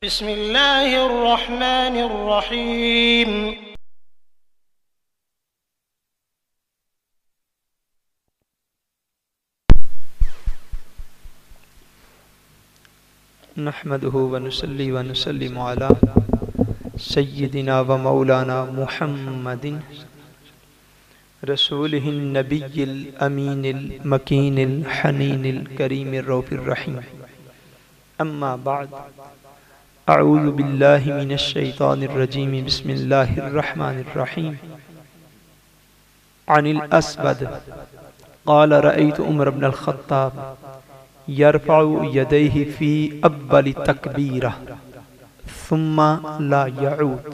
بسم اللہ الرحمن الرحیم۔ نحمده ونصلي ونسلم على سيدنا ومولانا محمد رسوله النبي الأمين المكين الحنين الكريم الرؤوف الرحيم، أما بعد، أعوذ بالله من الشيطان الرجيم، بسم الله الرحمن الرحيم۔ عن الأسود قال رأيت عمر بن الخطاب يرفع يديه في أول تكبيرة ثم لا يعود۔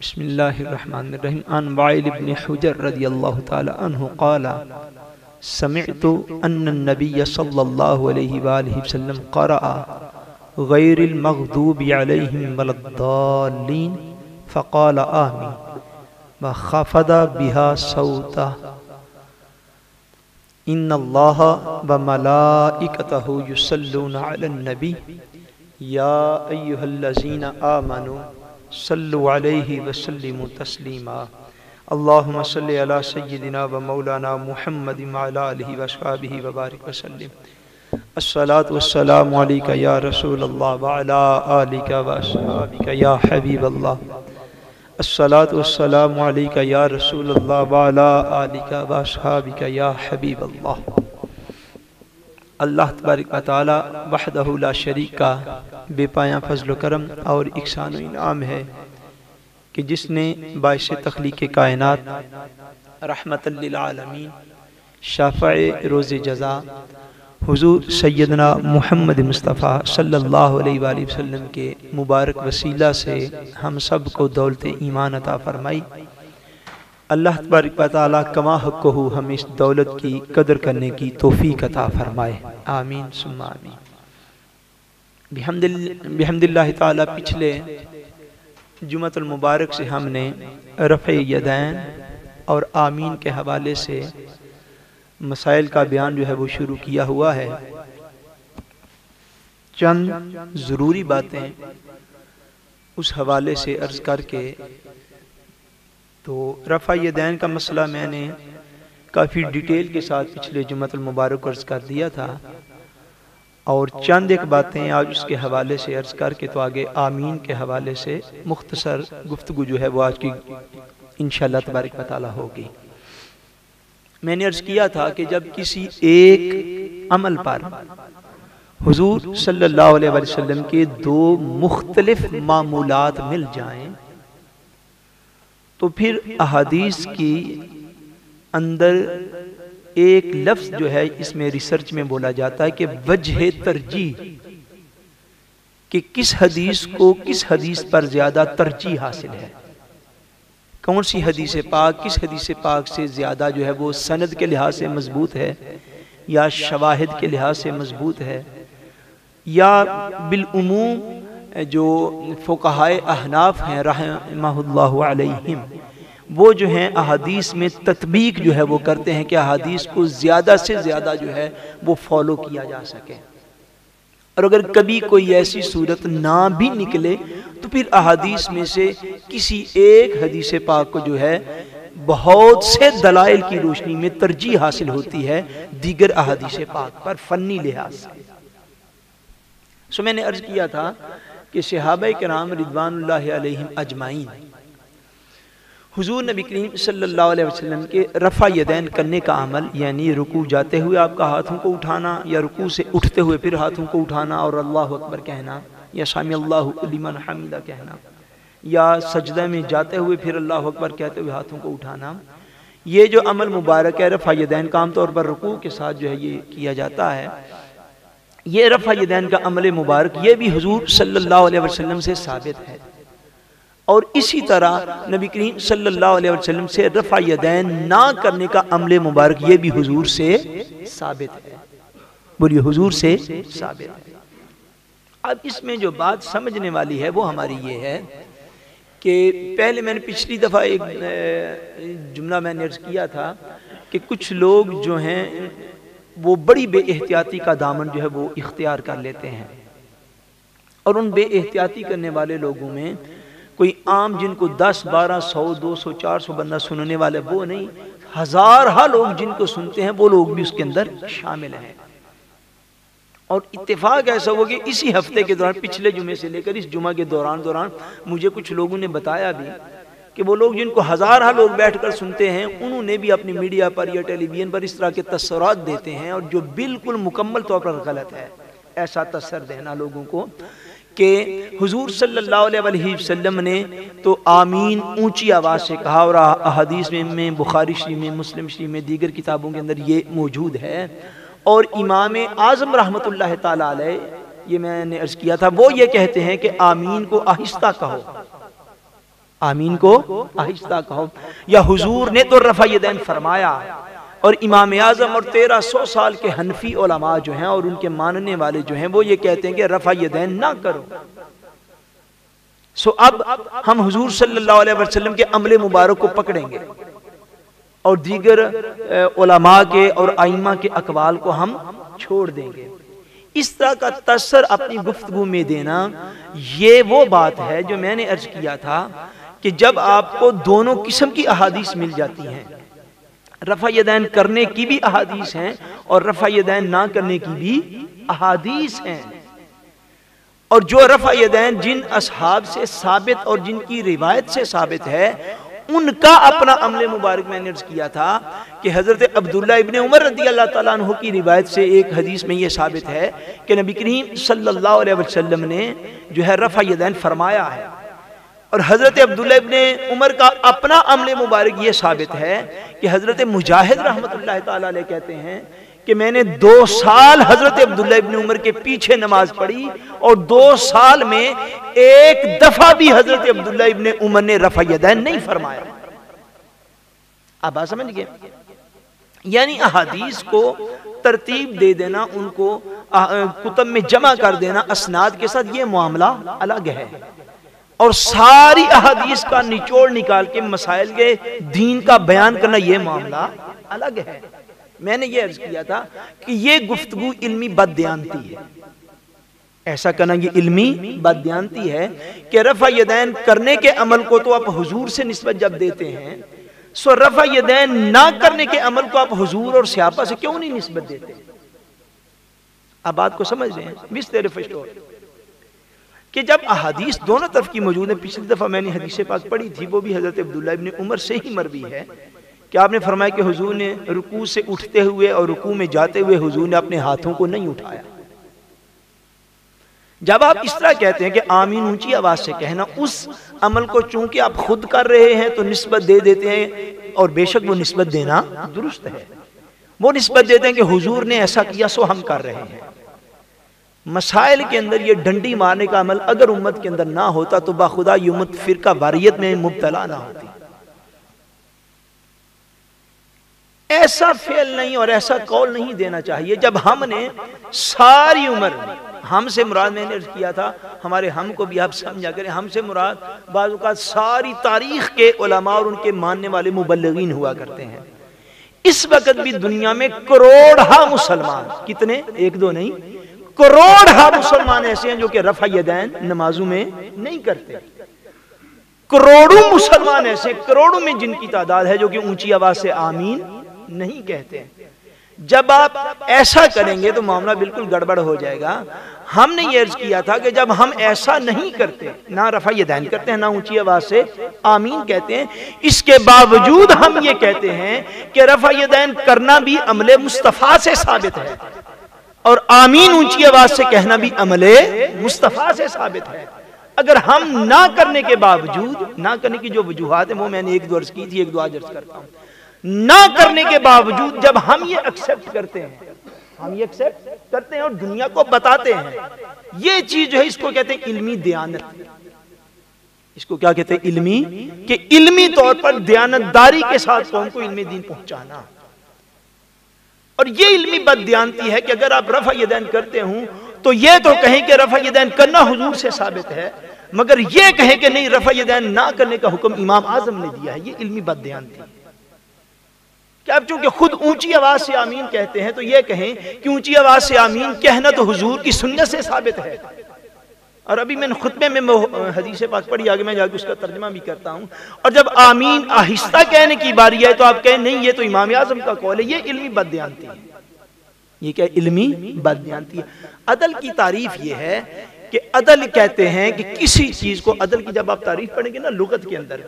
بسم اللہ الرحمن الرحیم۔ عن وائل بن حجر رضی اللہ تعالی عنہ قال سمعت ان النبي صلی اللہ علیہ وآلہ وسلم قرأ غیر المغضوب علیہم ولا الضالین فقال آمین وخفض بها صوته ان اللہ وملائکته یصلون علی النبی یا ایہا الذین آمنوا صلوا علیہ وسلموا تسلیما۔ اللہم صلی علی سیدنا و مولانا محمد وعلی آلہ واصحابہ وبارک وسلم۔ الصلاة والسلام علیکہ یا رسول اللہ وعلی آلہ واصحابہ یا حبیب اللہ۔ الصلاة والسلام علیکہ یا رسول اللہ وعلی آلہ واصحابہ یا حبیب اللہ۔ اللہ تبارک و تعالی وحدہ لا شریک کا بے پایاں فضل و کرم اور احسان و انعام ہے کہ جس نے باعث تخلیق کائنات رحمت للعالمین شافع روز جزا حضور سیدنا محمد مصطفیٰ صلی اللہ علیہ وآلہ وسلم کے مبارک وسیلہ سے ہم سب کو دولت ایمان عطا فرمائی۔ اللہ تبارک و تعالیٰ کما حقہ ہمیں اس دولت کی قدر کرنے کی توفیق عطا فرمائے، آمین ثم آمین۔ بحمد اللہ تعالیٰ پچھلے جمعۃ المبارک سے ہم نے رفع یدین اور آمین کے حوالے سے مسائل کا بیان جو ہے وہ شروع کیا ہوا ہے۔ چند ضروری باتیں اس حوالے سے عرض کر کے تو رفع یدین کا مسئلہ میں نے کافی ڈیٹیل کے ساتھ پچھلے جمعۃ المبارک عرض کر دیا تھا، اور چند ایک باتیں آج اس کے حوالے سے عرض کر کے تو آگے آمین کے حوالے سے مختصر گفتگو جو ہے وہ آج کی انشاءاللہ تبارک و تعالی ہوگی۔ میں نے عرض کیا تھا کہ جب کسی ایک عمل پر حضور صلی اللہ علیہ وسلم کے دو مختلف معمولات مل جائیں تو پھر احادیث کی اندر ایک لفظ جو ہے اس میں ریسرچ میں بولا جاتا ہے کہ وجہ ترجیح، کہ کس حدیث کو کس حدیث پر زیادہ ترجیح حاصل ہے، کون سی حدیث پاک کس حدیث پاک سے زیادہ جو ہے وہ سند کے لحاظ سے مضبوط ہے یا شواہد کے لحاظ سے مضبوط ہے، یا بالعموم جو فقہائے احناف ہیں رحمہ اللہ علیہم وہ جو ہیں احادیث میں تطبیق جو ہے وہ کرتے ہیں کہ احادیث کو زیادہ سے زیادہ جو ہے وہ فالو کیا جا سکے، اور اگر کبھی کوئی ایسی صورت نہ بھی نکلے تو پھر احادیث میں سے کسی ایک حدیث پاک کو جو ہے بہت سے دلائل کی روشنی میں ترجیح حاصل ہوتی ہے دیگر احادیث پاک پر فنی لحاظ سے۔ میں نے عرض کیا تھا کہ صحابہ کرام رضوان اللہ علیہم اجمعین حضور نبی کریم صلی اللہ علیہ وسلم کے رفع یدین کرنے کا عمل، یعنی رکوع جاتے ہوئے آپ کا ہاتھوں کو اٹھانا یا رکوع سے اٹھتے ہوئے پھر ہاتھوں کو اٹھانا اور اللہ اکبر کہنا یا سمی اللہ لمن حمدہ کہنا، یا سجدہ میں جاتے ہوئے پھر اللہ اکبر کہتے ہوئے ہاتھوں کو اٹھانا، یہ جو عمل مبارک ہے رفع یدین کا عام طور پر رکوع کے ساتھ جو ہے یہ کیا جاتا ہے۔ یہ رفع یدین کا عمل مبارک یہ بھی حضور صلی اللہ علیہ وسلم سے ثابت ہے، اور اسی طرح نبی کریم صلی اللہ علیہ وسلم سے رفع یدین نہ کرنے کا عمل مبارک یہ بھی حضور سے ثابت ہے، بولیے حضور سے ثابت ہے۔ اب اس میں جو بات سمجھنے والی ہے وہ ہماری یہ ہے کہ پہلے میں نے پچھلی دفعہ ایک جملہ میں نے عرض کیا تھا کہ کچھ لوگ جو ہیں وہ بڑی بے احتیاطی کا دامن جو ہے وہ اختیار کر لیتے ہیں، اور ان بے احتیاطی کرنے والے لوگوں میں کوئی عام جن کو 10 12 100 200 400 بندہ سننے والے وہ نہیں، ہزارہ لوگ جن کو سنتے ہیں وہ لوگ بھی اس کے اندر شامل ہیں۔ اور اتفاق ایسا ہوا کہ اسی ہفتے کے دوران، پچھلے جمعے سے لے کر اس جمعہ کے دوران مجھے کچھ لوگوں نے بتایا بھی کہ وہ لوگ جن کو ہزارہ لوگ بیٹھ کر سنتے ہیں، انہوں نے بھی اپنی میڈیا پر یا ٹیلی ویژن پر اس طرح کے تصورات دیتے ہیں، اور جو بالکل مکمل طور پر غلط ہے ایسا تصور دینا لوگوں کو کہ حضور صلی اللہ علیہ وسلم نے تو آمین اونچی آواز سے کہا، اور احادیث میں بخاری شریف میں، مسلم شریف میں، دیگر کتابوں کے اندر یہ موجود ہے۔ اور امام اعظم رحمۃ اللہ تعالی علیہ، یہ میں نے عرض کیا تھا، وہ یہ کہتے ہیں کہ آمین کو آہستہ کہو، آمین کو آہستہ کہو، یا حضور نے تو رفع یدین فرمایا۔ اور امام اعظم اور 1300 سال کے حنفی علماء جو ہیں اور ان کے ماننے والے جو ہیں وہ یہ کہتے ہیں کہ رفع یدین نہ کرو۔ سو اب ہم حضور صلی اللہ علیہ وسلم کے عمل مبارک کو پکڑیں گے اور دیگر علماء کے اور ائمہ کے اقوال کو ہم چھوڑ دیں گے۔ اس طرح کا تصر اپنی گفتگو میں دینا، یہ وہ بات ہے جو میں نے عرض کیا تھا کہ جب آپ کو دونوں قسم کی احادیث مل جاتی ہیں، رفع یدین کرنے کی بھی احادیث ہیں اور رفع یدین نہ کرنے کی بھی احادیث ہیں، اور جو رفع یدین جن اصحاب سے ثابت اور جن کی روایت سے ثابت ہے ان کا اپنا عمل مبارک میں نے عرض کیا تھا کہ حضرت عبداللہ ابن عمر رضی اللہ تعالیٰ عنہ کی روایت سے ایک حدیث میں یہ ثابت ہے کہ نبی کریم صلی اللہ علیہ وسلم نے جو ہے رفع یدین فرمایا ہے، اور حضرت عبداللہ ابن عمر کا اپنا عمل مبارک یہ ثابت ہے کہ حضرت مجاہد رحمۃ اللہ تعالیٰ علیہ کہتے ہیں کہ میں نے 2 سال حضرت عبداللہ ابن عمر کے پیچھے نماز پڑھی، اور 2 سال میں ایک دفعہ بھی حضرت عبداللہ ابن عمر نے رفع یدین نہیں فرمایا۔ آپ بات سمجھ گئے؟ یعنی احادیث کو ترتیب دے دینا، ان کو کتب میں جمع کر دینا اسناد کے ساتھ، یہ معاملہ الگ ہے، اور ساری احادیث کا نچوڑ نکال کے مسائل کے دین کا بیان کرنا یہ معاملہ الگ ہے۔ میں نے یہ عرض کیا تھا کہ یہ گفتگو علمی بددیانتی ہے، ایسا کرنا یہ علمی بددیانتی ہے کہ رفع یدین کرنے کے عمل کو تو آپ حضور سے نسبت جب دیتے ہیں، سو رفع یدین نہ کرنے کے عمل کو آپ حضور اور صحابہ سے کیوں نہیں نسبت دیتے؟ آپ بات کو سمجھ رہے ہیں؟ کہ جب احادیث دونوں طرف کی موجود ہیں، پچھلی دفعہ میں نے حدیث پاک پڑھی تھی، وہ بھی حضرت عبداللہ ابن عمر سے ہی مروی ہے کہ آپ نے فرمایا کہ حضور نے رکوع سے اٹھتے ہوئے اور رکوع میں جاتے ہوئے حضور نے اپنے ہاتھوں کو نہیں اٹھایا۔ جب آپ اس طرح کہتے ہیں کہ آمین اونچی آواز سے کہنا، اس عمل کو چونکہ آپ خود کر رہے ہیں تو نسبت دے دیتے ہیں، اور بے شک وہ نسبت دینا درست ہے، وہ نسبت دیتے ہیں کہ حضور نے ایسا کیا سو ہم کر رہے ہیں۔ مسائل کے اندر یہ ڈنڈی مارنے کا عمل اگر امت کے اندر نہ ہوتا تو باخدا یہ امت فرقہ واریت میں مبتلا نہ ہوتی۔ ایسا فعل نہیں اور ایسا قول نہیں دینا چاہیے جب ہم نے ساری عمر، ہم سے مراد میں نے عرض کیا تھا، ہمارے ہم کو بھی آپ سمجھا کریں، ہم سے مراد بعض اوقات ساری تاریخ کے علماء اور ان کے ماننے والے مبلغین ہوا کرتے ہیں۔ اس وقت بھی دنیا میں کروڑہا مسلمان، کتنے؟ 1 2 نہیں، کروڑہا مسلمان ایسے ہیں جو کہ رفع یدین نمازوں میں نہیں کرتے۔ کروڑوں مسلمان ایسے، کروڑوں میں جن کی تعداد ہے جو کہ اونچی آواز سے آمین نہیں کہتے ہیں۔ جب آپ ایسا کریں گے تو معاملہ بالکل گڑبڑ ہو جائے گا۔ ہم نے یہ عرض کیا تھا کہ جب ہم ایسا نہیں کرتے، نہ رفع یدین کرتے ہیں، نہ اونچی آواز سے آمین کہتے ہیں، اس کے باوجود ہم یہ کہتے ہیں کہ رفع یدین کرنا بھی عمل مصطفیٰ سے ثابت ہے، اور آمین اونچی آواز سے کہنا بھی عمل مصطفیٰ سے ثابت ہے۔ اگر ہم نہ کرنے کے باوجود، نہ کرنے کی جو وجوہات ہیں وہ میں نے 1 2 عرض کی تھی، 1 2 آج عرض کرتا ہوں، نہ کرنے کے باوجود جب ہم یہ ایکسپٹ کرتے ہیں، ہم یہ ایکسپٹ کرتے ہیں اور دنیا کو بتاتے ہیں، یہ چیز جو ہے اس کو کہتے ہیں علمی دیانت۔ اس کو کیا کہتے ہیں؟ علمی، کہ علمی طور پر دیانتداری کے ساتھ قوم کو علم دین پہنچانا۔ اور یہ علمی بددیانتی ہے کہ اگر آپ رفع یدین کرتے ہوں تو یہ تو کہیں کہ رفع یدین کرنا حضور سے ثابت ہے، مگر یہ کہیں کہ نہیں رفع یدین نہ کرنے کا حکم امام اعظم نے دیا ہے، یہ علمی بددیانتی ہے کہ اب چونکہ خود اونچی آواز سے آمین کہتے ہیں تو یہ کہیں کہ اونچی آواز سے آمین کہنا تو حضور کی سنت سے ثابت ہے۔ اور ابھی میں نے خطبے میں حدیث پاک پڑھی، آگے میں جا کے اس کا ترجمہ بھی کرتا ہوں، اور جب آمین آہستہ کہنے کی باری ہے تو آپ کہیں نہیں یہ تو امام اعظم کا قول ہے، یہ علمی بددیانتی ہے۔ یہ کیا علمی بددیانتی ہے؟ عدل کی تعریف یہ ہے کہ عدل کہتے ہیں کہ کسی چیز کو، عدل کی جب آپ تعریف پڑھیں گے نا لغت کے اندر،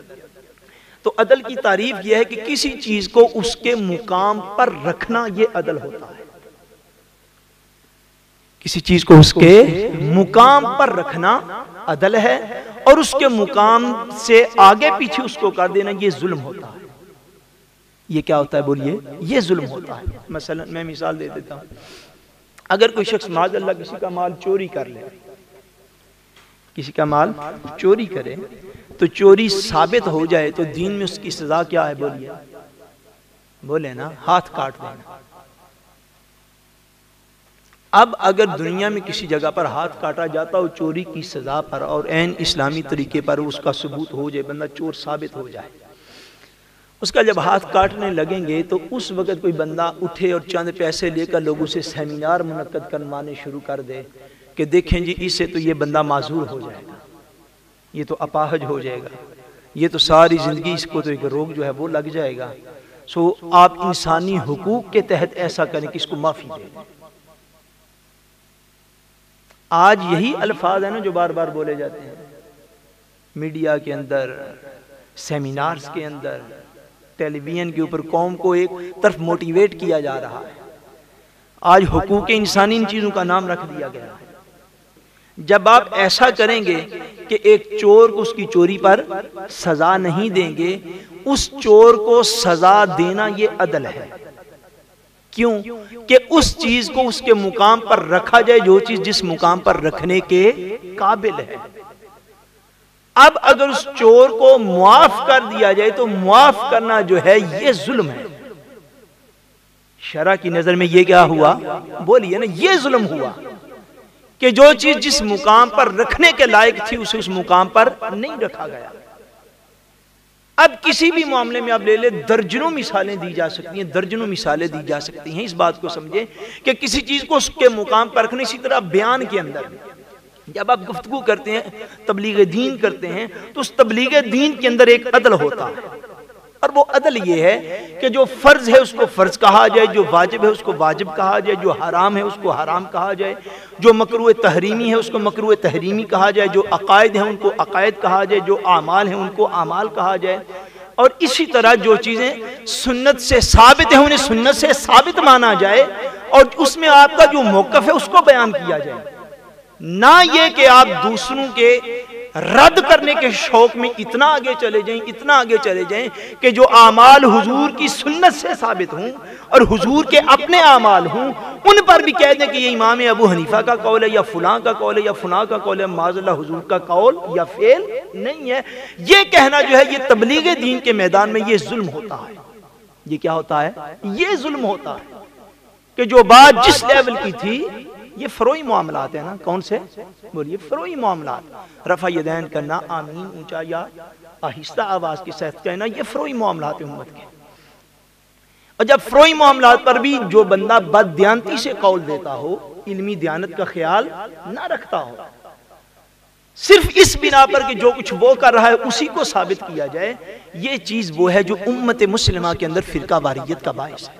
تو عدل کی تعریف یہ ہے کہ کسی چیز کو اس کے مقام پر رکھنا، یہ عدل ہوتا ہے۔ کسی چیز کو اس کے مقام پر رکھنا عدل ہے، اور اس کے مقام سے آگے پیچھے اس کو کر دینا یہ ظلم ہوتا ہے۔ یہ کیا ہوتا ہے بولیے؟ یہ ظلم ہوتا ہے۔ مثلا میں مثال دے دیتا ہوں، اگر کوئی شخص معاذ اللہ کسی کا مال چوری کر لے، کسی کا مال چوری کرے تو چوری ثابت ہو جائے تو دین میں اس کی سزا کیا ہے بولیے؟ بولے نا، ہاتھ کاٹ دینا۔ اب اگر دنیا میں کسی جگہ پر ہاتھ کاٹا جاتا ہو چوری کی سزا پر، اور عین اسلامی طریقے پر اس کا ثبوت ہو جائے، بندہ چور ثابت ہو جائے، اس کا جب ہاتھ کاٹنے لگیں گے تو اس وقت کوئی بندہ اٹھے اور چند پیسے لے کر لوگوں سے سیمینار منعقد کروانے شروع کر دے کہ دیکھیں جی اس سے تو یہ بندہ معذور ہو جائے گا، یہ تو اپاہج ہو جائے گا، یہ تو ساری زندگی اس کو تو ایک روگ جو ہے وہ لگ جائے گا، سو آپ انسانی حقوق کے تحت ایسا کریں کہ اس کو معافی دیں۔ آج یہی الفاظ ہیں نا جو بار بار بولے جاتے ہیں میڈیا کے اندر، سیمینارز کے اندر، ٹیلی ویژن کے اوپر، قوم کو ایک طرف موٹیویٹ کیا جا رہا ہے۔ آج حقوق انسانی ان چیزوں کا نام رکھ دیا گیا ہے۔ جب آپ ایسا کریں گے کہ ایک چور کو اس کی چوری پر سزا نہیں دیں گے، اس چور کو سزا دینا یہ عدل ہے۔ کیوں؟ کہ اس چیز کو اس کے مقام پر رکھا جائے، جو چیز جس مقام پر رکھنے کے قابل ہے۔ اب اگر اس چور کو معاف کر دیا جائے تو معاف کرنا جو ہے یہ ظلم ہے۔ شرع کی نظر میں یہ کیا ہوا؟ بولیے نا، یہ ظلم ہوا کہ جو چیز جس مقام پر رکھنے کے لائق تھی اسے اس مقام پر نہیں رکھا گیا۔ اب کسی بھی معاملے میں آپ لے لیں، درجنوں مثالیں دی جا سکتی ہیں، درجنوں مثالیں دی جا سکتی ہیں۔ اس بات کو سمجھیں کہ کسی چیز کو اس کے مقام پر رکھنے، اسی طرح بیان کے اندر جب آپ گفتگو کرتے ہیں، تبلیغ دین کرتے ہیں، تو اس تبلیغ دین کے اندر ایک عدل ہوتا ہے، اور وہ عدل یہ ہے کہ جو فرض ہے اس کو فرض کہا جائے، جو واجب ہے اس کو واجب کہا جائے، جو حرام ہے اس کو حرام کہا جائے، جو مکروہ تحریمی ہے اس کو مکروہ تحریمی کہا جائے، جو عقائد ہیں ان کو عقائد کہا جائے، جو اعمال ہیں ان کو اعمال کہا جائے، اور اسی طرح جو چیزیں سنت سے ثابت ہیں انہیں سنت سے ثابت مانا جائے، اور اس میں آپ کا جو موقف ہے اس کو بیان کیا جائے۔ نہ یہ کہ آپ دوسروں کے رد کرنے کے شوق میں اتنا آگے چلے جائیں، اتنا آگے چلے جائیں کہ جو اعمال حضور کی سنت سے ثابت ہوں اور حضور کے اپنے اعمال ہوں، ان پر بھی کہہ دیں کہ یہ امام ابو حنیفہ کا قول ہے، یا فلاں کا قول ہے، یا فلاں کا قول ہے، معاذ اللہ حضور کا قول یا فعل نہیں ہے۔ یہ کہنا جو ہے یہ تبلیغ دین کے میدان میں یہ ظلم ہوتا ہے۔ یہ کیا ہوتا ہے؟ یہ ظلم ہوتا ہے کہ جو بات جس لیول کی تھی، یہ فروعی معاملات ہیں نا، کون سے؟ بولیے، فروعی معاملات، رفع یدین کرنا، آمین اونچا یا آہستہ آواز کے ساتھ کہنا، یہ فروعی معاملات ہیں امت کے۔ اور جب فروعی معاملات پر بھی جو بندہ بد دیانتی سے قول دیتا ہو، علمی دیانت کا خیال نہ رکھتا ہو، صرف اس بنا پر کہ جو کچھ وہ کر رہا ہے اسی کو ثابت کیا جائے، یہ چیز وہ ہے جو امت مسلمہ کے اندر فرقہ واریت کا باعث ہے۔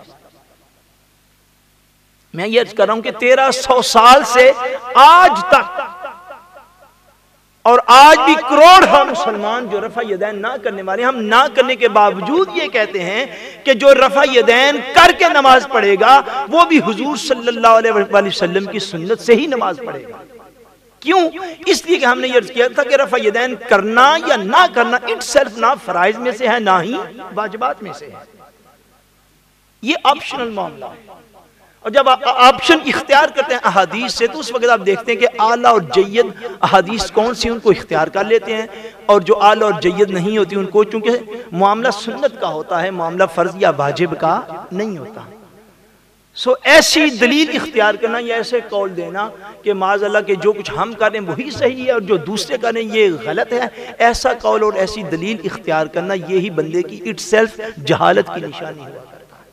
میں یہ عرض کر رہا ہوں کہ 1300 سال سے آج تک، اور آج بھی کروڑ مسلمان جو رفع یدین نہ کرنے والے، ہم نہ کرنے کے باوجود یہ کہتے ہیں کہ جو رفع یدین کر کے نماز پڑھے گا وہ بھی حضور صلی اللہ علیہ وسلم کی سنت سے ہی نماز پڑھے گا۔ کیوں؟ اس لیے کہ ہم نے یہ عرض کیا تھا کہ رفع یدین کرنا یا نہ کرنا اٹ سیلف نہ فرائض میں سے ہے نہ ہی واجبات میں سے ہے، یہ آپشنل معاملہ ہے۔ اور جب آپ آپشن اختیار کرتے ہیں احادیث سے تو اس وقت آپ دیکھتے ہیں کہ اعلیٰ اور جید احادیث کون سی ان کو اختیار کر لیتے ہیں، اور جو اعلیٰ اور جید نہیں ہوتی ان کو، چونکہ معاملہ سنت کا ہوتا ہے، معاملہ فرض یا واجب کا نہیں ہوتا۔ سو ایسی دلیل اختیار کرنا یا ایسے قول دینا کہ معاذ اللہ کہ جو کچھ ہم کریں وہی صحیح ہے اور جو دوسرے کریں یہ غلط ہے، ایسا قول اور ایسی دلیل اختیار کرنا یہی بندے کی اٹ سیلف جہالت کی نشانی ہوا کرتا ہے،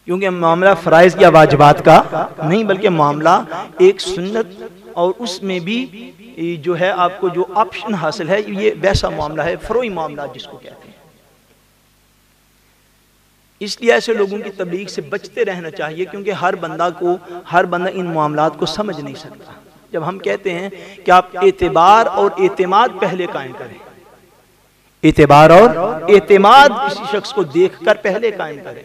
کیونکہ معاملہ فرائض یا واجبات کا نہیں بلکہ معاملہ ایک سنت، اور اس میں بھی جو ہے آپ کو جو آپشن حاصل ہے یہ ویسا معاملہ ہے، فروعی معاملہ جس کو کہتے ہیں۔ اس لیے ایسے لوگوں کی تبلیغ سے بچتے رہنا چاہیے، کیونکہ ہر بندہ ان معاملات کو سمجھ نہیں سکتا۔ جب ہم کہتے ہیں کہ آپ اعتبار اور اعتماد پہلے قائم کریں، اعتبار اور اعتماد کسی شخص کو دیکھ کر پہلے قائم کریں،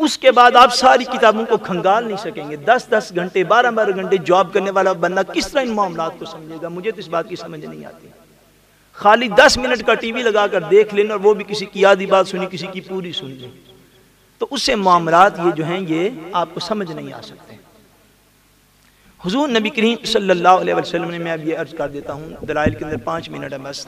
اس کے بعد آپ ساری کتابوں کو کھنگال نہیں سکیں گے۔ 10 گھنٹے 12 گھنٹے جاب کرنے والا بندہ کس طرح ان معاملات کو سمجھے گا؟ مجھے تو اس بات کی سمجھ نہیں آتی۔ خالی 10 منٹ کا ٹی وی لگا کر دیکھ لینا، اور وہ بھی کسی کی آدھی بات سنی، کسی کی پوری سن لی، تو اس سے معاملات یہ جو ہیں یہ آپ کو سمجھ نہیں آ سکتے۔ حضور نبی کریم صلی اللہ علیہ وسلم نے، میں اب یہ عرض کر دیتا ہوں، دلائل کے اندر 5 منٹ ہے بس۔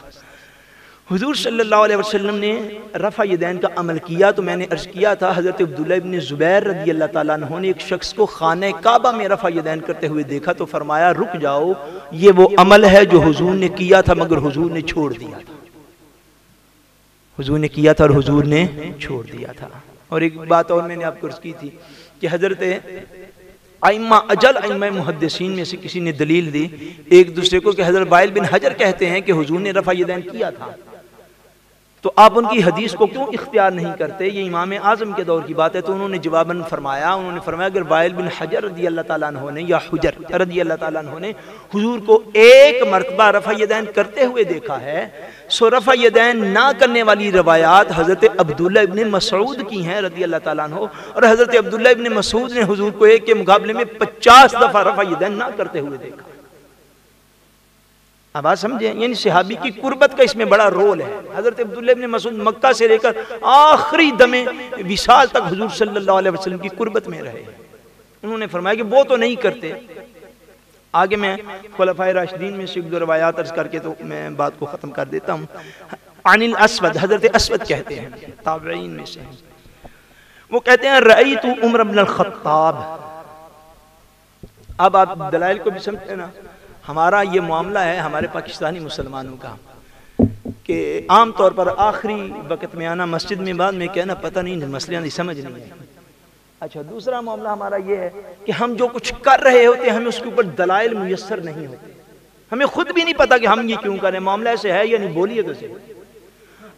حضور صلی اللہ علیہ وسلم نے رفع یدین کا عمل کیا، تو میں نے عرض کیا تھا حضرت عبداللہ ابن زبیر رضی اللہ تعالیٰ عنہ نے ایک شخص کو خانہ کعبہ میں رفع یدین کرتے ہوئے دیکھا، تو فرمایا رک جاؤ، یہ وہ عمل ہے جو حضور نے کیا تھا مگر حضور نے چھوڑ دیا تھا، حضور نے کیا تھا اور حضور نے چھوڑ دیا تھا۔ اور ایک بات اور میں نے آپ کو عرض کی تھی کہ حضرت ائمہ محدثین میں سے کسی نے دلیل دی ایک دوسرے کو کہ حضرت وائل بن حجر کہتے ہیں کہ حضور نے رفع یدین کیا تھا، تو آپ ان کی حدیث کو کیوں اختیار نہیں کرتے؟ یہ امام اعظم کے دور کی بات ہے۔ تو انہوں نے جواباً فرمایا اگر وائل بن حجر رضی اللہ تعالیٰ عنہ نے یا حجر رضی اللہ تعالیٰ عنہ نے حضور کو ایک مرتبہ رفع یدین کرتے ہوئے دیکھا ہے، سو رفع یدین نہ کرنے والی روایات حضرت عبداللہ ابن مسعود کی ہیں رضی اللہ تعالیٰ عنہ، اور حضرت عبداللہ ابن مسعود نے حضور کو ایک کے مقابلے میں 50 دفعہ رفع یدین نہ کرتے ہوئے دیکھا۔ اب آپ سمجھیں، یعنی صحابی کی قربت کا اس میں بڑا رول ہے۔ حضرت عبداللہ ابن مسعود مکہ سے لے کر آخری دم وصال تک حضور صلی اللہ علیہ وسلم کی قربت میں رہے، انہوں نے فرمایا کہ وہ تو نہیں کرتے۔ آگے میں خلفائے راشدین میں سے 1-2 روایات عرض کر کے تو میں بات کو ختم کر دیتا ہوں۔ عن الاسود، حضرت اسود کہتے ہیں، تابعین میں سے ہیں، وہ کہتے ہیں رأیت عمر بن الخطاب۔ اب آپ دلائل کو بھی سمجھتے نا، ہمارا یہ معاملہ ہے ہمارے پاکستانی مسلمانوں کا کہ عام طور پر آخری وقت میں آنا مسجد میں، بعد میں کہنا پتہ نہیں مسئلہ نہیں سمجھ نہیں ہے۔ اچھا، دوسرا معاملہ ہمارا یہ ہے کہ ہم جو کچھ کر رہے ہوتے ہیں ہمیں اس کے اوپر دلائل میسر نہیں ہوتے، ہمیں خود بھی نہیں پتا کہ ہم یہ کیوں کریں، معاملہ ایسے ہے یا نہیں، بولیے کیسے۔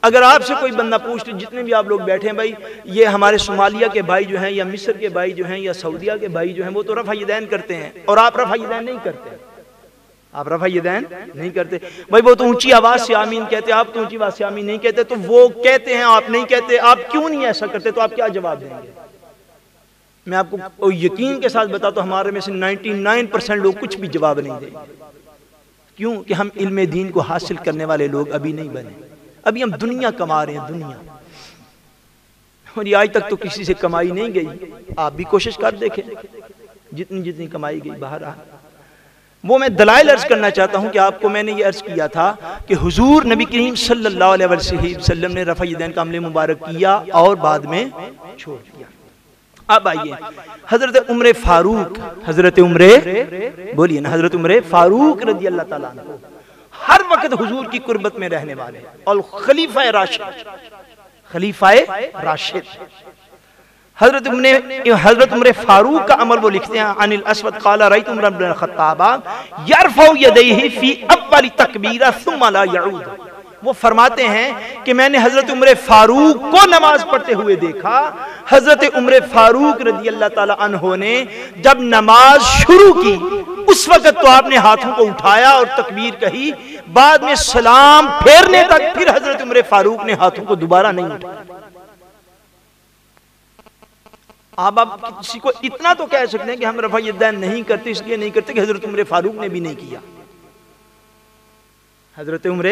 اگر آپ سے کوئی بندہ پوچھتے، جتنے بھی آپ لوگ بیٹھے ہیں بھائی، یہ ہمارے صومالیہ کے بھائی جو ہیں یا مصر کے بھائی جو ہیں یا سعودیہ کے بھائی جو ہیں وہ تو رفع یدین کرتے ہیں اور آپ رفع یدین نہیں کرتے، آپ رفع یدین نہیں کرتے، بھائی وہ تو اونچی آواز سے آمین کہتے، آپ تو اونچی آواز سے آمین نہیں کہتے، تو وہ کہتے ہیں آپ نہیں کہتے، آپ کیوں نہیں ایسا کرتے؟ تو آپ کیا جواب دیں گے؟ میں آپ کو یقین کے ساتھ بتاتا ہوں ہمارے میں سے 99% لوگ کچھ بھی جواب نہیں دیں گے۔ کیوں کہ ہم علم دین کو حاصل کرنے والے لوگ ابھی نہیں بنے، ابھی ہم دنیا کما رہے ہیں، دنیا، اور یہ آج تک تو کسی سے کمائی نہیں گئی۔ آپ بھی کوشش کر دیکھیں، جتنی کمائی گئی باہر آ۔ وہ میں دلائل عرض کرنا چاہتا ہوں کہ آپ کو میں نے یہ عرض کیا تھا کہ حضور نبی کریم صلی اللہ علیہ وسلم نے رفع یدین کا عمل مبارک کیا اور بعد میں چھوڑ دیا۔ اب آئیے حضرت عمر فاروق، حضرت عمر، بولیے نا، حضرت عمر فاروق رضی اللہ تعالیٰ عنہ ہر وقت حضور کی قربت میں رہنے والے اور خلیفہ راشد، خلیفہ راشد حضرت عمر فاروق کا عمل وہ لکھتے ہیں عن الاسود قال رأيت عمر بن الخطاب يرفع يديه في اول تکبیرہ ثم لا يعود۔ وہ فرماتے ہیں کہ میں نے حضرت عمر فاروق کو نماز پڑھتے ہوئے دیکھا، حضرت عمر فاروق رضی اللہ تعالی عنہ نے جب نماز شروع کی اس وقت تو آپ نے ہاتھوں کو اٹھایا اور تکبیر کہی، بعد میں سلام پھیرنے تک پھر حضرت عمر فاروق نے ہاتھوں کو دوبارہ نہیں اٹھایا۔ آپ کسی کو اتنا تو کہہ سکتے ہیں کہ ہم رفع یدین نہیں کرتے، اس لیے نہیں کرتے کہ حضرت عمر فاروق نے بھی نہیں کیا، حضرت عمر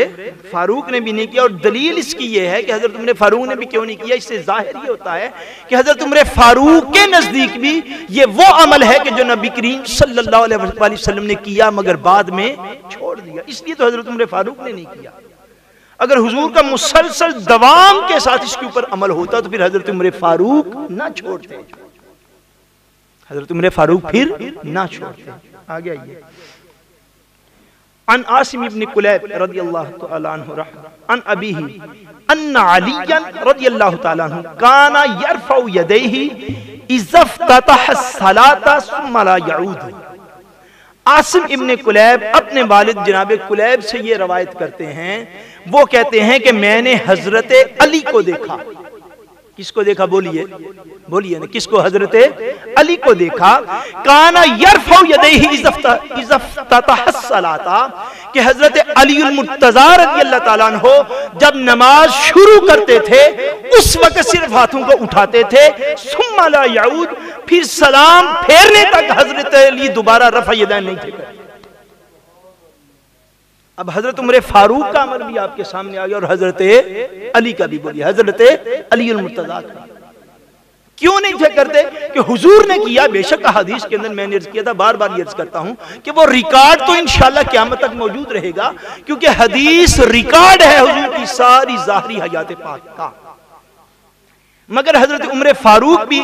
فاروق نے بھی نہیں کیا۔ اور دلیل اس کی یہ ہے کہ حضرت عمر فاروق نے بھی کیوں نہیں کیا، اس سے ظاہر یہ ہوتا ہے کہ حضرت عمر فاروق کے نزدیک بھی یہ وہ عمل ہے کہ جو نبی کریم صلی اللہ علیہ وسلم نے کیا مگر بعد میں چھوڑ دیا، اس لیے تو حضرت عمر فاروق نے نہیں کیا۔ اگر حضور کا مسلسل دوام کے ساتھ اس کے اوپر عمل ہوتا تو پھر حضرت عمر فاروق نہ چھوڑتے، حضرت عمر فاروق پھر نہ چھوڑتے۔ آگے آئیے، عن عاصم ابن کلیب رضی اللہ تعالی عنہ عن ابیہ ان علی رضی اللہ تعالی عنہ کان یرفع یدیہ اذا افتتح الصلاۃ ثم لا یعود۔ عاصم ابن کلیب اپنے والد جناب کلیب سے یہ روایت کرتے ہیں، وہ کہتے ہیں کہ میں نے حضرت علی کو دیکھا۔ کس کو دیکھا؟ بولیے بولیے نا، کس کو؟ حضرت علی کو دیکھا۔ کانا یرفع یدیہ اذا افتتح الصلاۃ، کہ حضرت علی المرتضی رضی اللہ تعالیٰ عنہ جب نماز شروع کرتے تھے اس وقت صرف ہاتھوں کو اٹھاتے تھے، ثم لا یعود، پھر سلام پھیرنے تک حضرت علی دوبارہ رفع یدین نہیں تھے کرتے۔ اب حضرت عمر فاروق کا عمل بھی آپ کے سامنے آ گیا اور حضرت علی کا بھی، بولیے حضرت علی المرتضی کا کیوں نہیں تھے کرتے؟ کہ حضور نے کیا۔ بے شک حدیث کے اندر میں نے عرض کیا تھا، بار بار یہ عرض کرتا ہوں کہ وہ ریکارڈ تو انشاءاللہ قیامت تک موجود رہے گا، کیونکہ حدیث ریکارڈ ہے حضور کی ساری ظاہری حیات پاک کا۔ مگر حضرت عمر فاروق بھی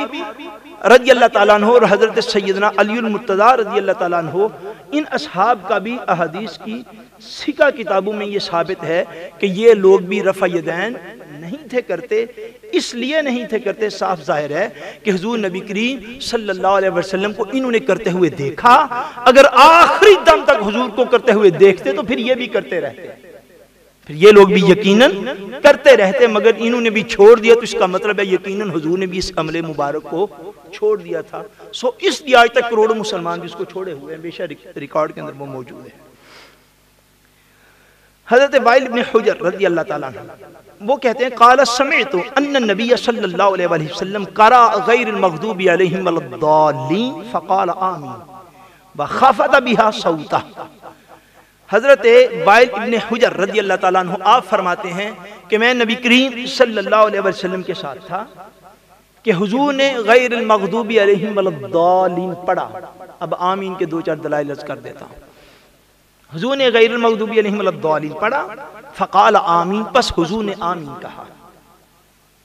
رضی اللہ تعالیٰ عنہ اور حضرت سیدنا علی المرتضی رضی اللہ تعالیٰ عنہ، ان اصحاب کا بھی احادیث کی سکہ کتابوں میں یہ ثابت ہے کہ یہ لوگ بھی رفع یدین نہیں تھے کرتے۔ اس لیے نہیں تھے کرتے، صاف ظاہر ہے کہ حضور نبی کریم صلی اللہ علیہ وسلم کو انہوں نے کرتے ہوئے دیکھا، اگر آخری دم تک حضور کو کرتے ہوئے دیکھتے تو پھر یہ بھی کرتے رہتے، پھر یہ لوگ بھی یقیناً کرتے رہتے، مگر انہوں نے بھی چھوڑ دیا تو اس کا مطلب ہے یقیناً حضور نے بھی اس عمل مبارک کو چھوڑ دیا تھا۔ سو اس لیے آج تک کروڑوں مسلمان بھی اس کو چھوڑے ہوئے ہیں، بے شک ریکارڈ کے اندر وہ موجود ہے۔ حضرت وائل بن حجر رضی اللہ تعالیٰ عنہ وہ کہتے ہیں، قال سمعت ان النبی صلی اللہ علیہ وسلم قرأ غیر المغضوب علیہم ولا الضالین فقال آمین وخفض بها صوتہ۔ حضرت وائل ابن حجر رضی اللہ تعالیٰ عنہ آپ فرماتے ہیں کہ میں نبی کریم صلی اللہ علیہ وسلم کے ساتھ تھا کہ حضور نے غیر المغضوب علیہم ولا الضالین پڑھا۔ اب آمین کے دو چار دلائل عرض کر دیتا ہوں۔ حضور نے غیر المغضوب علیہم ولا الضالین پڑھا، فقال آمین، پس حضور نے آمین کہا،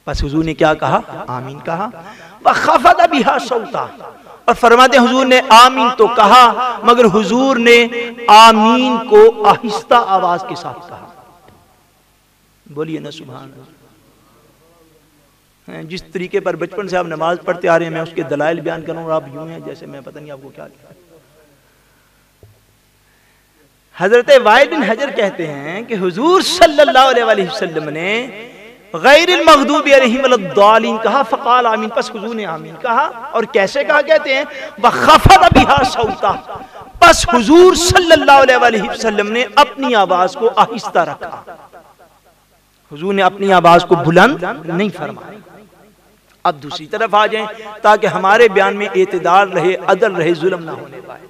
پس حضور نے کیا کہا؟ آمین کہا۔ وخفض بها صوتہ، اور فرماتے حضور نے آمین تو کہا مگر حضور نے آمین کو آہستہ آواز کے ساتھ کہا۔ بولیے نا سبحان اللہ۔ جس طریقے پر بچپن سے آپ نماز پڑھتے آ رہے ہیں میں اس کے دلائل بیان کروں اور آپ یوں ہیں جیسے میں پتہ نہیں آپ کو کیا لکھا۔ حضرت وائل بن حجر کہتے ہیں کہ حضور صلی اللہ علیہ وسلم نے غیر المغضوب علیہم ولا الضالین کہا، فقال آمین، پس حضور نے آمین کہا۔ اور کیسے کہا کہتے ہیں؟ وخفض بها صوتہ، پس حضور صلی اللہ علیہ وسلم نے اپنی آواز کو آہستہ رکھا، حضور نے اپنی آواز کو بلند نہیں فرمایا۔ اب دوسری طرف آ جائیں تاکہ ہمارے بیان میں اعتدال رہے، عدل رہے، ظلم نہ ہونے پائے۔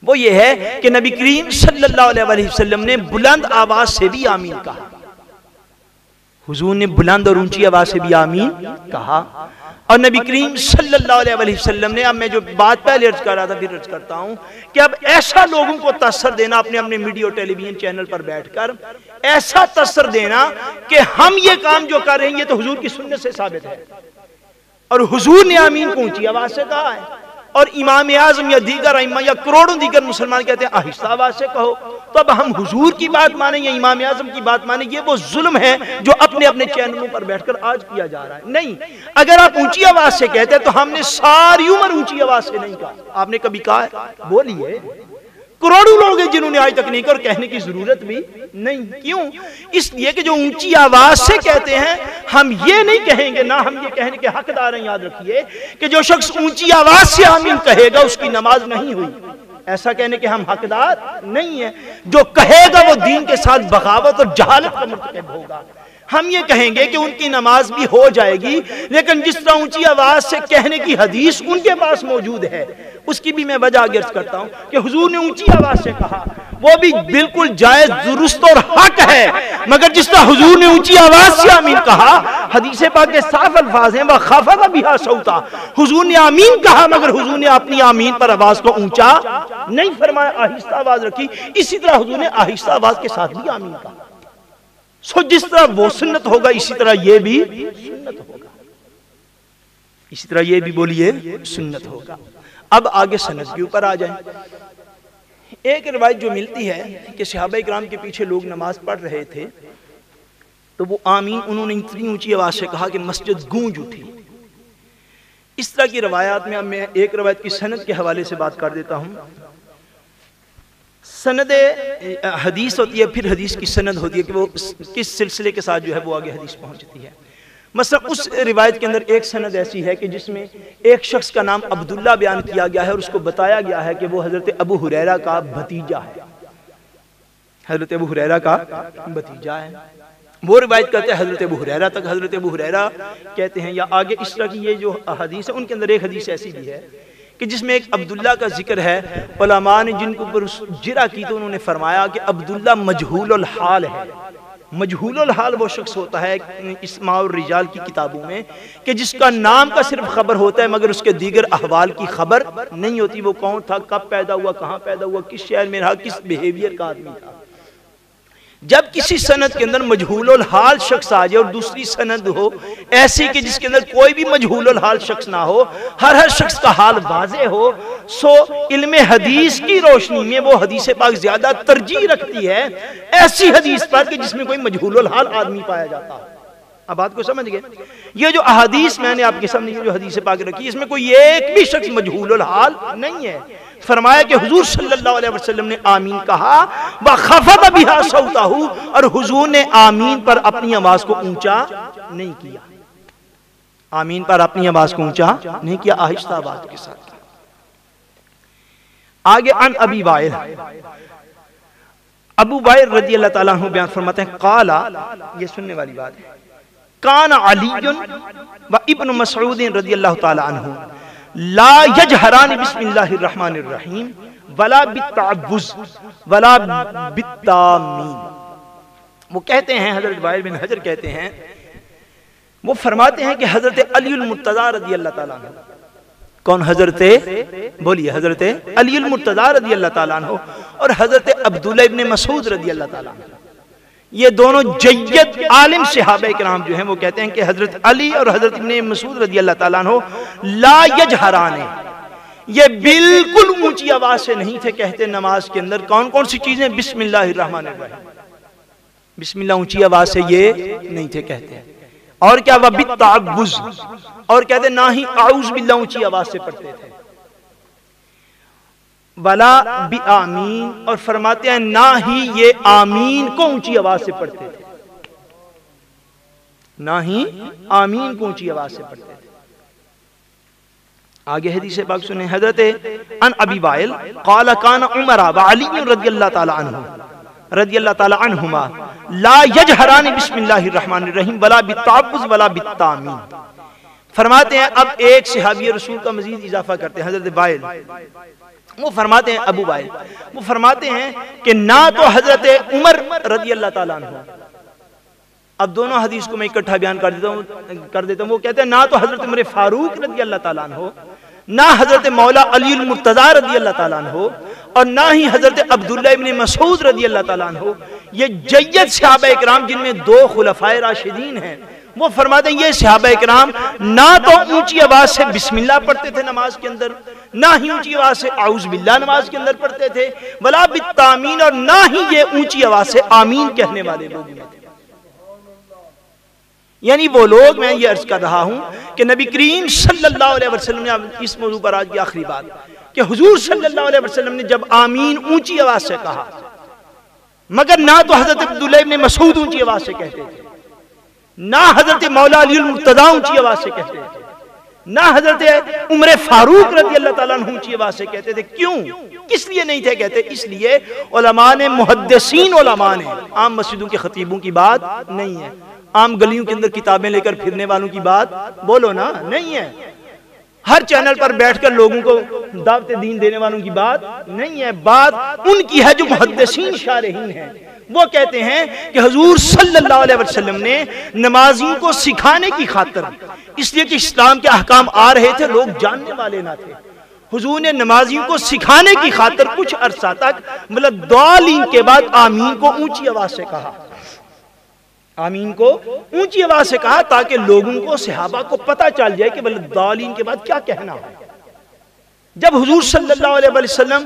وہ یہ ہے کہ نبی کریم صلی اللہ علیہ وسلم نے بلند آواز سے بھی آمین کہا، حضور نے بلند اور اونچی آواز سے بھی آمین کہا۔ اور نبی کریم صلی اللہ علیہ وسلم نے، اب میں جو بات پہلے عرض کر رہا تھا پھر عرض کرتا ہوں کہ اب ایسا لوگوں کو تاثر دینا اپنے اپنے میڈیا اور ٹیلی ویژن چینل پر بیٹھ کر، ایسا تاثر دینا کہ ہم یہ کام جو کر رہے ہیں یہ تو حضور کی سنت سے ثابت ہے، اور حضور نے آمین کو اونچی آواز سے کہا ہے، اور امام اعظم یا دیگر ائمہ یا کروڑوں دیگر مسلمان کہتے ہیں آہستہ آواز سے کہو۔ تو اب ہم حضور کی بات مانیں یا امام اعظم کی بات مانیں، یہ وہ ظلم ہے جو اپنے اپنے چینلوں پر بیٹھ کر آج کیا جا رہا ہے۔ نہیں، اگر آپ اونچی آواز سے کہتے ہیں تو ہم نے ساری عمر اونچی آواز سے نہیں کہا۔ آپ نے کبھی کہا ہے؟ بولیے۔ کروڑوں لوگ ہیں جنہوں نے آج تک نہیں کہا، اور کہنے کی ضرورت بھی نہیں۔ کیوں؟ اس لیے کہ جو اونچی آواز سے کہتے ہیں ہم یہ نہیں کہیں گے، نہ ہم یہ کہنے کے حقدار ہیں۔ یاد رکھیے کہ جو شخص اونچی آواز سے آمین کہے گا اس کی نماز نہیں ہوئی، ایسا کہنے کے ہم حقدار نہیں ہیں۔ جو کہے گا وہ دین کے ساتھ بغاوت اور جہالت کا مرتکب ہوگا۔ ہم یہ کہیں گے کہ ان کی نماز بھی ہو جائے گی، لیکن جس طرح اونچی آواز سے کہنے کی حدیث ان کے پاس موجود ہے اس کی بھی میں وجہ عرض کرتا ہوں کہ حضور نے اونچی آواز سے کہا، وہ بھی بالکل جائز، درست اور حق ہے، مگر جس طرح حضور نے اونچی آواز سے آمین کہا، حدیث پاک کے صاف الفاظ ہیں وَخَفَضَ بِهَا صَوْتًا، حضور نے آمین کہا مگر حضور نے اپنی آمین پر آواز کو اونچا نہیں فرمایا، آہستہ آواز رکھی۔ اسی طرح حضور نے آہستہ آواز کے ساتھ بھی آمین کہا۔ سو جس طرح وہ سنت ہوگا اسی طرح یہ بھی سنت ہوگا، اسی طرح یہ بھی بولیے سنت ہوگا۔ اب آگے سند کے اوپر آ جائیں۔ ایک روایت جو ملتی ہے کہ صحابہ کرام کے پیچھے لوگ نماز پڑھ رہے تھے تو وہ آمین انہوں نے اتنی اونچی آواز سے کہا کہ مسجد گونج اٹھی۔ اس طرح کی روایات میں اب میں ایک روایت کی سند کے حوالے سے بات کر دیتا ہوں۔ سند حدیث ہوتی ہے، پھر حدیث کی سند ہوتی ہے کہ وہ کس سلسلے کے ساتھ جو ہے وہ آگے حدیث پہنچتی ہے۔ مثلا اس روایت کے اندر ایک سند ایسی ہے کہ جس میں ایک شخص کا نام عبداللہ بیان کیا گیا ہے اور اس کو بتایا گیا ہے کہ وہ حضرت ابو ہریرہ کا بھتیجا ہے، حضرت ابو ہریرہ کا بھتیجا ہے۔ وہ روایت کہتے ہیں حضرت ابو ہریرہ تک، حضرت ابو ہریرہ کہتے ہیں، یا آگے اس طرح کی یہ جو حدیث ہے ان کے اندر ایک حدیث ایسی بھی ہے کہ جس میں ایک عبداللہ کا ذکر ہے۔ علماء نے جن کو پر جرح کی تو انہوں نے فرمایا کہ عبداللہ مجہول الحال ہے۔ مجہول الحال وہ شخص ہوتا ہے اسماء الرجال کی کتابوں میں کہ جس کا نام کا صرف خبر ہوتا ہے مگر اس کے دیگر احوال کی خبر نہیں ہوتی، وہ کون تھا، کب پیدا ہوا، کہاں پیدا ہوا، کس شہر میں رہا، کس بیہیویئر کا آدمی تھا۔ جب کسی سند کے اندر مجہول الحال شخص آ جائے اور دوسری سند ہو ایسی کہ جس کے اندر کوئی بھی مجہول الحال شخص نہ ہو، ہر شخص کا حال واضح ہو، سو علم حدیث کی روشنی میں وہ حدیث پاک زیادہ ترجیح رکھتی ہے ایسی حدیث پر کہ جس میں کوئی مجہول الحال آدمی پایا جاتا ہے۔ اب بات کو سمجھ گئے؟ یہ جو احادیث میں نے آپ کے سامنے یہ جو حدیث پاک رکھی اس میں کوئی ایک بھی شخص مجہول الحال نہیں ہے۔ فرمایا کہ حضور صلی اللہ علیہ وسلم نے آمین کہا وَخَفَضَ بِهَا صَوْتَهُ، اور حضور نے آمین پر اپنی آواز کو اونچا نہیں کیا، آمین پر اپنی آواز کو اونچا نہیں کیا، آہستہ آواز کے ساتھ۔ آگے عن ابی وائل، ابو وائل رضی اللہ تعالیٰ عنہ بیان فرماتے ہیں قال، یہ سننے والی بات ہے، کان علی و ابن مسعود رضی اللہ تعالیٰ عنہ لا یجہران بسم اللہ الرحمن الرحیم ولا بالتعوذ ولا بالتامین۔ وہ کہتے ہیں، حضرت وائل بن حجر کہتے ہیں، وہ فرماتے ہیں کہ حضرت علی المرتضی رضی اللہ تعالیٰ عنہ، کون حضرت بولیے حضرت علی المرتضی رضی اللہ تعالیٰ عنہ اور حضرت عبداللہ ابن مسعود رضی اللہ تعالیٰ عنہ، یہ دونوں جید عالم صحابہ کرام جو ہیں وہ کہتے ہیں کہ حضرت علی اور حضرت ابن مسعود رضی اللہ تعالیٰ عنہ لا یجہران، یہ بالکل اونچی آواز سے نہیں تھے کہتے نماز کے اندر کون کون سی چیزیں، بسم اللہ الرحمن الرحیم، بسم اللہ اونچی آواز سے یہ نہیں تھے کہتے، اور کیا وہ بالتعوذ، اور کہتے نہ ہی اعوذ باللہ اونچی آواز سے پڑھتے تھے، ولا بآمین، اور فرماتے ہیں نہ ہی یہ آمین کو اونچی آواز سے پڑھتے تھے، نہ ہی آمین کو اونچی آواز سے پڑھتے تھے۔ آگے حدیث پاک سنیں، حضرت عن ابی وائل قال کان عمر وعلی رضی اللہ تعالی عنہ رضی اللہ تعالی عنہما لا یجہران بسم اللہ الرحمن الرحیم ولا بالتعوذ ولا بالتامین۔ فرماتے ہیں اب ایک صحابی رسول کا مزید اضافہ کرتے ہیں، حضرت وائل وہ فرماتے ہیں، ابو وائل وہ فرماتے ہیں کہ نہ تو حضرت عمر رضی اللہ تعالیٰ عنہ، اب دونوں حدیث کو میں اکٹھا بیان کر دیتا ہوں، وہ کہتے ہیں نہ تو حضرت عمر فاروق رضی اللہ تعالیٰ عنہ، نہ حضرت مولا علی المرتضی رضی اللہ تعالیٰ عنہ، اور نہ ہی حضرت عبداللہ ابن مسعود رضی اللہ تعالیٰ عنہ، یہ جید صحابہ اکرام جن میں دو خلفائے راشدین ہیں، وہ فرماتے ہیں یہ صحابہ اکرام نہ تو اونچی آواز سے بسم اللہ پڑھتے تھے نماز کے اندر، نہ ہی اونچی آواز سے اعوذ باللہ نماز کے اندر پڑھتے تھے، ولا بالتامین، اور نہ ہی یہ اونچی آواز سے آمین کہنے والے لوگ میں تھے۔ یعنی وہ لوگ، میں یہ عرض کر رہا ہوں کہ نبی کریم صلی اللہ علیہ وسلم نے اس موضوع پر آج کی آخری بات کہ حضور صلی اللہ علیہ وسلم نے جب آمین اونچی آواز سے کہا، مگر نہ تو حضرت عبداللہ ابن مسعود اونچی آواز سے کہتے تھے، نہ حضرت مولا علی المرتضی اونچی آواز سے کہتے تھے، نہ حضرت عمر فاروق رضی اللہ تعالیٰ عنہ اونچی آواز سے کہتے تھے۔ کیوں؟ کس لیے نہیں تھے کہتے؟ اس لیے علماء نے، محدثین علماء نے، عام مسجدوں کے خطیبوں کی بات نہیں ہے، عام گلیوں کے اندر کتابیں لے کر پھرنے والوں کی بات بولو نا، نہیں ہے، ہر چینل پر بیٹھ کر لوگوں کو دعوت دین دینے والوں کی بات نہیں ہے، بات ان کی ہے جو محدثین شارحین ہیں۔ وہ کہتے ہیں کہ حضور صلی اللہ علیہ وسلم نے نمازیوں کو سکھانے کی خاطر، اس لیے کہ اسلام کے احکام آ رہے تھے، لوگ جاننے والے نہ تھے، حضور نے نمازیوں کو سکھانے کی خاطر کچھ عرصہ تک مطلب دعالین کے بعد آمین کو اونچی آواز سے کہا۔ آمین کو اونچی آواز سے کہا تاکہ لوگوں کو صحابہ کو پتہ چل جائے کہ ولدالین کے بعد کیا کہنا ہے۔ جب حضور صلی اللہ علیہ وسلم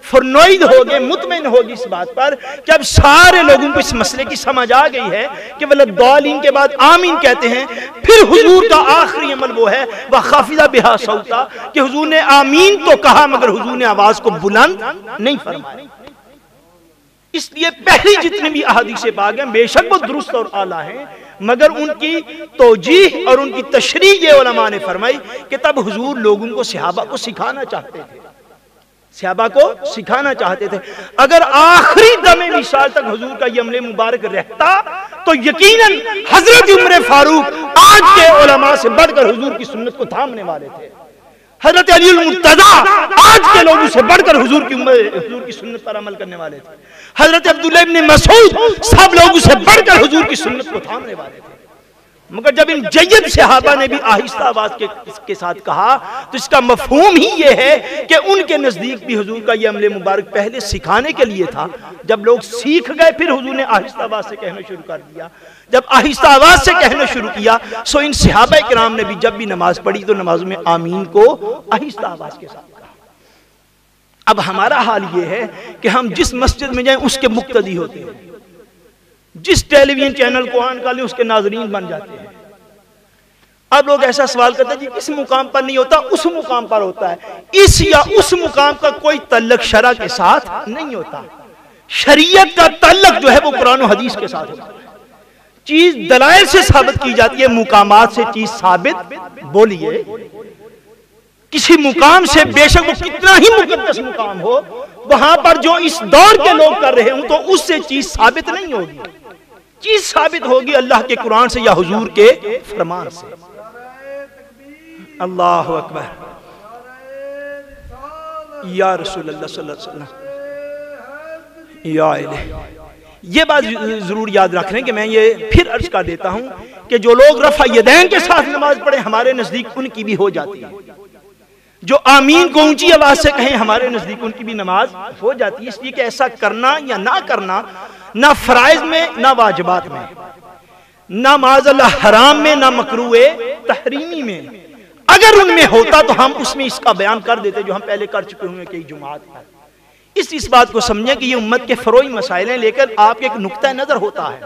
فرنوید ہو گئے، مطمئن ہو گئی اس بات پر کہ اب سارے لوگوں کو اس مسئلے کی سمجھ آ گئی ہے کہ ولدالین کے بعد آمین کہتے ہیں، پھر حضور کا آخری عمل وہ ہے وَخَفِضَ بِهَا صَوْتًا کہ حضور نے آمین تو کہا مگر حضور نے آواز کو بلند نہیں فرمایا۔ اس لیے پہلی جتنی بھی احادیث پاک ہیں بے شک وہ درست اور اعلیٰ ہیں، مگر ان کی توجیح اور ان کی تشریح یہ علماء نے فرمائی کہ تب حضور لوگوں کو صحابہ کو سکھانا چاہتے تھے، صحابہ کو سکھانا چاہتے تھے۔ اگر آخری دم وصال تک حضور کا یہ عمل مبارک رہتا تو یقیناً حضرت عمر فاروق آج کے علماء سے بڑھ کر حضور کی سنت کو تھامنے والے تھے، حضرت علی المرتضیٰ آج کے لوگوں سے بڑھ کر حضور کی سنت پر عمل کرنے والے تھے، حضرت عبداللہ ابن مسعود سب لوگوں سے بڑھ کر حضور کی سنت کو تھامنے والے تھے۔ مگر جب ان جید صحابہ نے بھی آہستہ آواز کے ساتھ کہا تو اس کا مفہوم ہی یہ ہے کہ ان کے نزدیک بھی حضور کا یہ عمل مبارک پہلے سکھانے کے لیے تھا، جب لوگ سیکھ گئے پھر حضور نے آہستہ آواز سے کہنا شروع کر دیا۔ جب آہستہ آواز سے کہنا شروع کیا سو ان صحابہ کرام نے بھی جب بھی نماز پڑھی تو نمازوں میں آمین کو آہستہ آواز کے ساتھ کہا۔ اب ہمارا حال یہ ہے کہ ہم جس مسجد میں جائیں اس کے مقتدی ہوتے ہیں، جس ٹیلی ویژن چینل کو آن کر لیں اس کے ناظرین بن جاتے ہیں۔ اب لوگ ایسا سوال کرتے ہیں جی کس مقام پر نہیں ہوتا، اس مقام پر ہوتا ہے۔ اس یا اس مقام کا کوئی تعلق شرع کے ساتھ نہیں ہوتا، شریعت کا تعلق جو ہے وہ قرآن و حدیث کے ساتھ ہوتا ہے۔ چیز دلائل سے ثابت کی جاتی ہے، مقامات سے چیز ثابت بولیے۔ کسی مقام سے بے شک وہ کتنا ہی مقدس مقام ہو، وہاں پر جو اس دور کے لوگ کر رہے ہوں تو اس سے چیز ثابت نہیں ہوگی، چیز ثابت ہوگی اللہ کے قرآن سے یا حضور کے فرمان سے۔ اللہ اکبر، یا رسول اللہ صلی اللہ علیہ وسلم، یا الہ۔ یہ بات ضرور یاد رکھ لیں کہ میں یہ پھر عرض کر دیتا ہوں کہ جو لوگ رفع یدین کے ساتھ نماز پڑھیں ہمارے نزدیک ان کی بھی ہو جاتی ہے، جو آمین کو اونچی آواز سے کہیں ہمارے نزدیک ان کی بھی نماز ہو جاتی ہے، اس لیے کہ ایسا کرنا یا نہ کرنا نہ فرائض میں نہ واجبات میں، نہ معاذ اللہ حرام میں نہ مکروہ تحریمی میں، اگر ان میں ہوتا تو ہم اس میں اس کا بیان کر دیتے جو ہم پہلے کر چکے ہوئے کئی جمعات پر۔ اس بات کو سمجھیں کہ یہ امت کے فروعی مسائل ہیں، لیکن آپ کے ایک نقطہ نظر ہوتا ہے،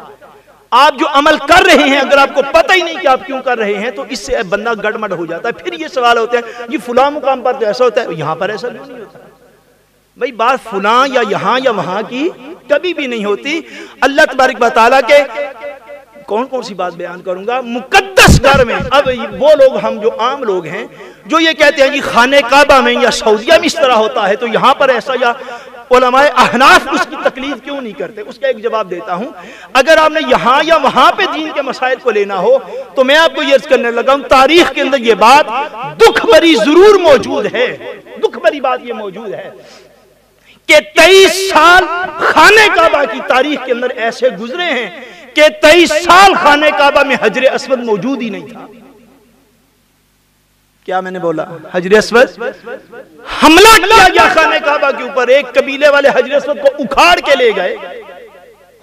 آپ جو عمل کر رہے ہیں اگر آپ کو پتہ ہی نہیں کہ آپ کیوں کر رہے ہیں تو اس سے بندہ گڑمڑ ہو جاتا ہے۔ پھر یہ سوال ہوتا ہے یہ فلاں مقام پر تو ایسا ہوتا ہے، یہاں پر ایسا نہیں ہوتا۔ بھئی بات فلاں یا یہاں یا وہاں کی کبھی بھی نہیں ہوتی۔ اللہ تبارک و تعالیٰ کے کون سی بات بیان کروں گا، مقدس گھر میں اب وہ لوگ ہم جو عام لوگ ہیں جو یہ کہتے ہیں جی خانہ کعبہ میں یا سعودیہ میں اس طرح ہوتا ہے تو یہاں پر ایسا، یا علماء احناف اس کی تقلید کیوں نہیں کرتے، اس کا ایک جواب دیتا ہوں۔ اگر آپ نے یہاں یا وہاں پہ دین کے مسائل کو لینا ہو تو میں آپ کو یہ عرض کرنے لگا ہوں تاریخ کے اندر یہ بات دکھ بھری ضرور موجود ہے، دکھ بھری بات یہ موجود ہے کہ 23 سال خانہ کعبہ کی تاریخ کے اندر ایسے گزرے ہیں کہ 23 سال خانہ کعبہ میں حجر اسود موجود ہی نہیں تھا۔ کیا میں نے بولا؟ حجر اسود حملہ کیا گیا خانہ کعبہ کے اوپر، ایک قبیلے والے حجر اسود کو اکھاڑ کے لے گئے،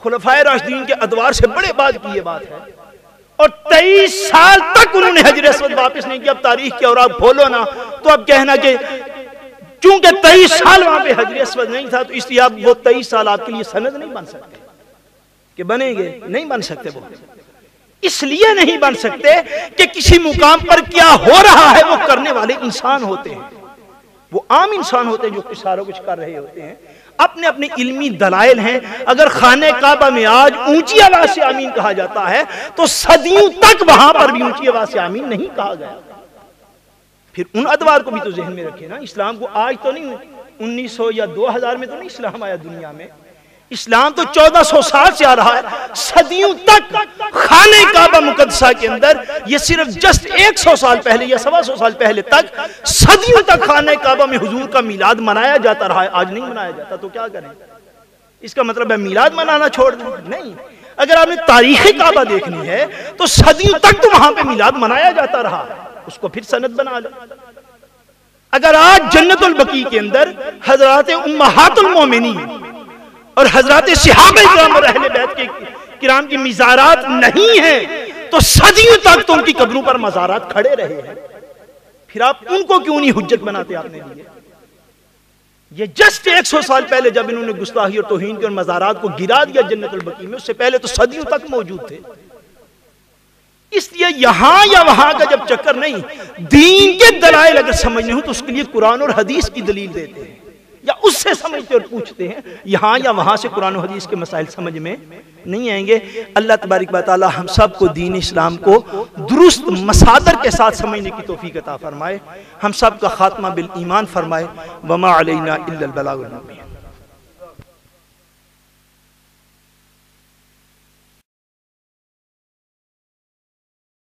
خلفائے راشدین کے ادوار سے بڑے بعد کی یہ بات ہے، اور 23 سال تک انہوں نے حجر اسود واپس نہیں کیا۔ اب تاریخ کی اور آپ کھولو نا تو اب کہنا کہ چونکہ 23 سال وہاں پہ حجر اسود نہیں تھا تو اس لیے اب وہ 23 سال آپ کے لیے سند نہیں بن سکتے، کہ بنیں گے نہیں بن سکتے۔ وہ اس لیے نہیں بن سکتے کہ کسی مقام پر کیا ہو رہا ہے وہ کرنے والے انسان ہوتے ہیں، وہ عام انسان ہوتے ہیں جو کچھ سارا کچھ کر رہے ہوتے ہیں، اپنے اپنے علمی دلائل ہیں۔ اگر خانہ کعبہ میں آج اونچی آواز سے آمین کہا جاتا ہے تو صدیوں تک وہاں پر بھی اونچی آواز سے آمین نہیں کہا گیا۔ پھر ان ادوار کو بھی تو ذہن میں رکھے نا، اسلام کو آج تو نہیں 1900 یا 2000 میں تو نہیں اسلام آیا دنیا میں، اسلام تو 1400 سال سے آ رہا ہے، صدیوں تک خانہ کعبہ مقدسہ کے اندر، یہ صرف جسٹ 100 سال پہلے یا 125 سال پہلے تک صدیوں تک خانہ کعبہ میں حضور کا میلاد منایا جاتا رہا ہے، آج نہیں منایا جاتا تو کیا کریں؟ اس کا مطلب ہے میلاد منانا چھوڑ دیں؟ نہیں، اگر آپ نے تاریخ کعبہ دیکھنی ہے تو صدیوں تک تو وہاں پہ میلاد منایا جاتا رہا، اس کو پھر سند بنا لیں۔ اگر آج جنت البقیع کے اندر حضرات امہات المومنین اور حضرات صحابہ کرام اور اہل بیت کرام کی مزارات نہیں ہیں تو صدیوں تک تو ان کی قبروں پر مزارات کھڑے رہے ہیں، پھر آپ ان کو کیوں نہیں حجت بناتے اپنے لیے؟ یہ جسٹ 100 سال پہلے جب انہوں نے گستاخی اور توہین کی اور مزارات کو گرا دیا جنت البقیع میں، اس سے پہلے تو صدیوں تک موجود تھے۔ اس لیے یہاں یا وہاں کا جب چکر نہیں، دین کے دلائل اگر سمجھنے ہوں تو اس کے لیے قرآن اور حدیث کی دلیل دیتے ہیں، یا اس سے سمجھتے اور پوچھتے ہیں۔ یہاں یا وہاں سے قرآن و حدیث کے مسائل سمجھ میں نہیں آئیں گے۔ اللہ تبارک و تعالی ہم سب کو دین اسلام کو درست مصادر کے ساتھ سمجھنے کی توفیق عطا فرمائے، ہم سب کا خاتمہ بالایمان فرمائے۔ وما علینا الا البلاغ المبین۔